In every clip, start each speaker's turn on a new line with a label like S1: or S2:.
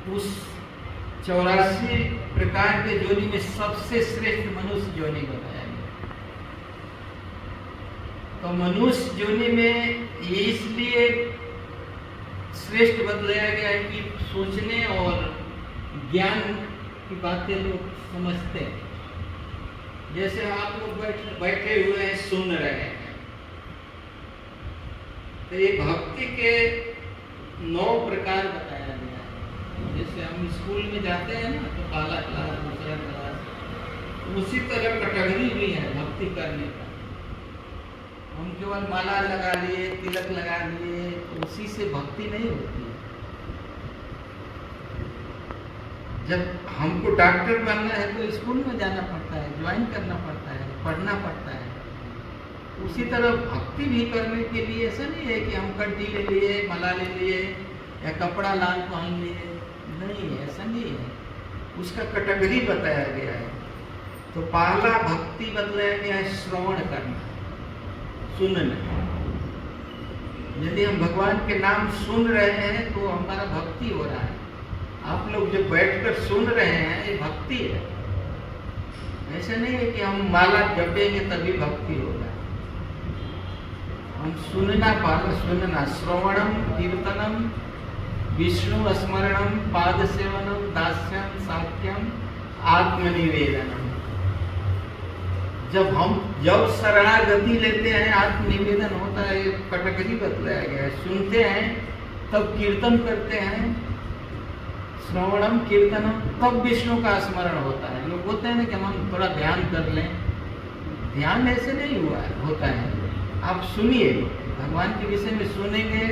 S1: उस 84 प्रकार के योनि में सबसे श्रेष्ठ मनुष्य योनि बताया गया। तो मनुष्य योनि में ये इसलिए श्रेष्ठ बतलाया गया है कि सोचने और ज्ञान की बातें लोग समझते हैं। जैसे आप लोग बैठे हुए हैं, सुन रहे हैं, तो ये भक्ति के 9 प्रकार बताया गया है। जैसे हम स्कूल में जाते हैं ना, तो पहला क्लास, दूसरा क्लास, उसी तरह कैटेगरी भी है भक्ति करने का। हम केवल माला लगा लिए, तिलक लगा लिए, तो उसी से भक्ति नहीं होती है। जब हमको डॉक्टर बनना है तो स्कूल में जाना पड़ता है, ज्वाइन करना पड़ता है, पढ़ना पड़ता है। उसी तरह भक्ति भी करने के लिए ऐसा नहीं है कि हम कंठी ले लिए, माला ले लिए या कपड़ा लाल पहन लिए, नहीं, ऐसा नहीं है। उसका कैटेगरी बताया गया है। तो पहला भक्ति बतलाया गया है श्रवण करना, सुनना। यदि हम भगवान के नाम सुन रहे हैं तो हमारा भक्ति हो रहा है। आप लोग जो बैठकर सुन रहे हैं, ये भक्ति है। ऐसा नहीं है कि हम माला जपेंगे तभी भक्ति होगा। हम सुनना, पहले सुनना, श्रवणम कीर्तनम विष्णु स्मरणम पाद सेवनम दास्यम साक्यम आत्मनिवेदनम। जब शरणागति लेते हैं, आत्मनिवेदन होता है, कैटेगरी बतलाया गया है। सुनते हैं तब कीर्तन करते हैं, श्रवणम कीर्तनम, तब विष्णु का स्मरण होता है। लोग बोलते हैं ना कि हम थोड़ा ध्यान कर लें, ध्यान ऐसे नहीं हुआ है, होता है। आप सुनिए, भगवान के विषय में सुनेंगे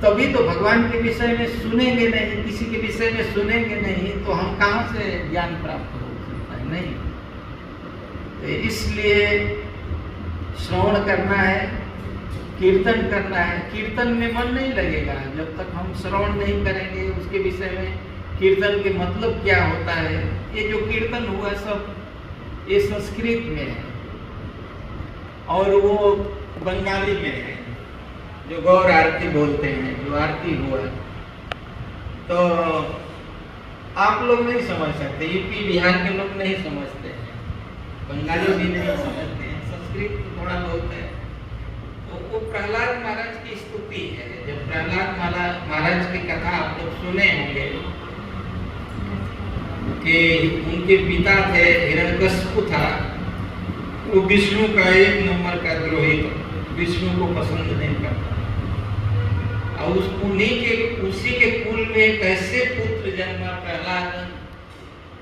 S1: तभी तो। भगवान के विषय में सुनेंगे नहीं, किसी के विषय में सुनेंगे नहीं, तो हम कहाँ से ज्ञान प्राप्त हो सकता है? नहीं। तो इसलिए श्रवण करना है, कीर्तन करना है। कीर्तन में मन नहीं लगेगा जब तक हम श्रवण नहीं करेंगे उसके विषय में, कीर्तन के मतलब क्या होता है। ये जो कीर्तन हुआ सब ये संस्कृत में है और वो बंगाली में है, जो गौर आरती बोलते हैं, जो आरती हुआ। तो आप लोग नहीं समझ सकते, यूपी बिहार के लोग नहीं समझते हैं, बंगाली भी नहीं समझते हैं, संस्कृत थोड़ा बहुत है। तो वो प्रहलाद महाराज की स्तुति है। जब प्रहलाद महाराज की कथा आप लोग सुने होंगे कि उनके पिता थे, हिरण्यकशिपु था, वो विष्णु का 1 नंबर का द्रोही, विष्णु को पसंद नहीं करता। और उसी के कुल में एक ऐसे पुत्र जन्मा प्रहलाद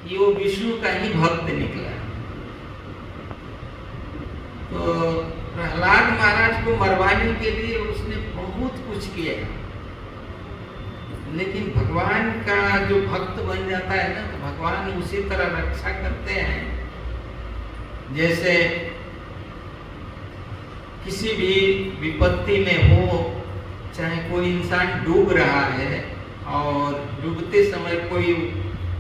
S1: कि वो विष्णु का ही भक्त निकला। तो प्रहलाद महाराज को मरवाने के लिए उसने बहुत कुछ किया, लेकिन भगवान का जो भक्त बन जाता है ना, तो भगवान उसी तरह रक्षा करते हैं। जैसे किसी भी विपत्ति में हो, चाहे कोई इंसान डूब रहा है और डूबते समय कोई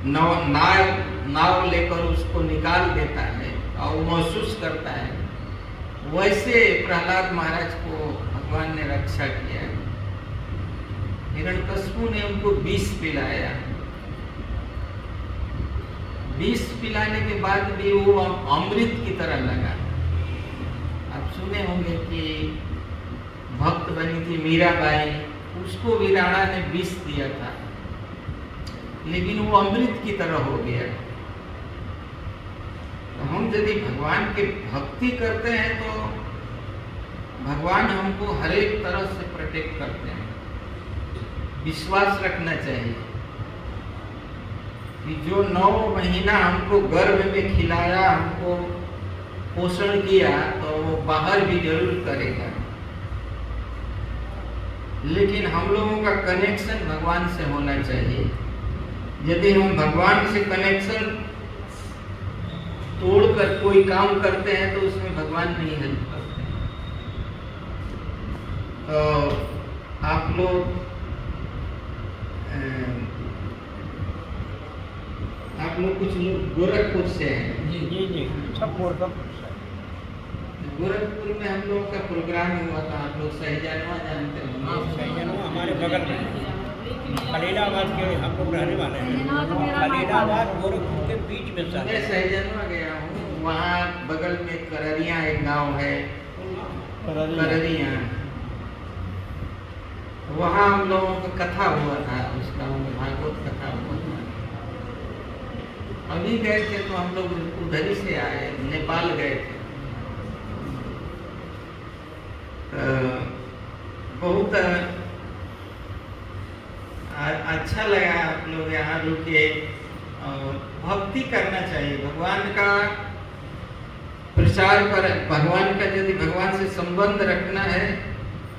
S1: नाव लेकर उसको निकाल देता है और महसूस करता है, वैसे प्रहलाद महाराज को भगवान ने रक्षा किया। हिरण्यकशिपु ने उनको विष पिलाया। विष पिलाने के बाद भी वो अमृत की तरह लगा। आप सुने होंगे कि भक्त बनी थी मीराबाई, उसको भी राणा ने विष दिया था, लेकिन वो अमृत की तरह हो गया। तो हम यदि भगवान की भक्ति करते हैं तो भगवान हमको हर एक तरह से प्रोटेक्ट करते हैं। विश्वास रखना चाहिए कि जो 9 महीना हमको गर्भ में खिलाया, हमको पोषण किया, तो वो बाहर भी जरूर करेगा। लेकिन हम लोगों का कनेक्शन भगवान से होना चाहिए। यदि हम भगवान से कनेक्शन तोड़कर कोई काम करते हैं तो उसमें भगवान नहीं हेल्प करते हैं। तो आप लोग कुछ लोग गोरखपुर से हैं।
S2: जी सब गोरखपुर से।
S1: गोरखपुर में हम लोग का प्रोग्राम हुआ था, आप लोग सही जानवा जानते हैं?
S2: सही जानवा हमारे बगल में। खलीलाबाद के हम लोग रहने वाले हैं। खलीलाबाद गोरखपुर के बीच में सर।
S1: मैं सहजनवा गया हूँ, वहाँ बगल में कररिया एक गांव है, कररिया, वहाँ हम लोगों का कथा हुआ था, उस गांव में भागवत कथा हुआ था। अभी गए थे तो हम लोग उधर ही से आए, नेपाल गए थे। बहुत अच्छा लगा, आप लोग यहाँ रुके और भक्ति करना चाहिए, भगवान का प्रचार कर, भगवान का यदि भगवान से संबंध रखना है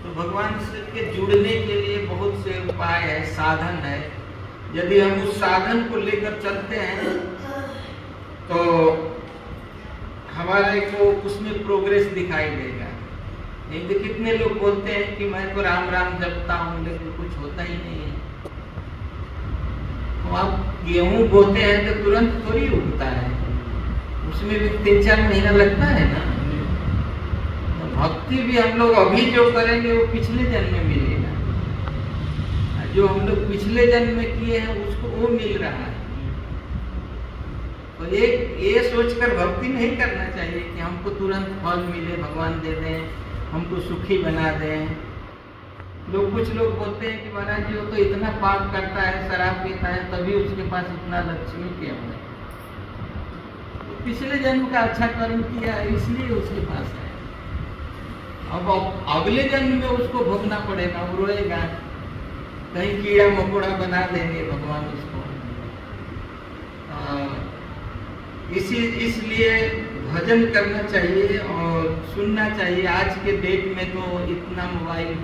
S1: तो भगवान से के जुड़ने के लिए बहुत से उपाय है, साधन है। यदि हम उस साधन को लेकर चलते हैं तो हमारे को उसमें प्रोग्रेस दिखाई देगा। नहीं तो कितने लोग बोलते हैं कि मैं तो राम राम जपता हूँ, लेकिन कुछ होता ही नहीं है। तो आप गेहूं बोते हैं तो तुरंत थोड़ी उगता है, उसमें भी 3-4 महीना लगता है ना। तो भक्ति भी हम लोग अभी जो करेंगे वो पिछले जन्म में मिलेगा, जो हम लोग पिछले जन्म में किए हैं उसको वो मिल रहा है। तो ये सोचकर भक्ति नहीं करना चाहिए कि हमको तुरंत फल मिले, भगवान दे दें, हमको सुखी बना दें। कुछ लोग बोलते हैं कि महाराज जी वो तो इतना पाप करता है, शराब पीता है, तभी उसके पास इतना लक्ष्मी क्यों है? तो पिछले जन्म का अच्छा कर्म किया है इसलिए उसके पास है। अब अगले जन्म में उसको भोगना पड़ेगा, वो रोएगा, कहीं कीड़ा मकोड़ा बना देंगे भगवान उसको। इसलिए भजन करना चाहिए और सुनना चाहिए। आज के डेट में तो इतना मोबाइल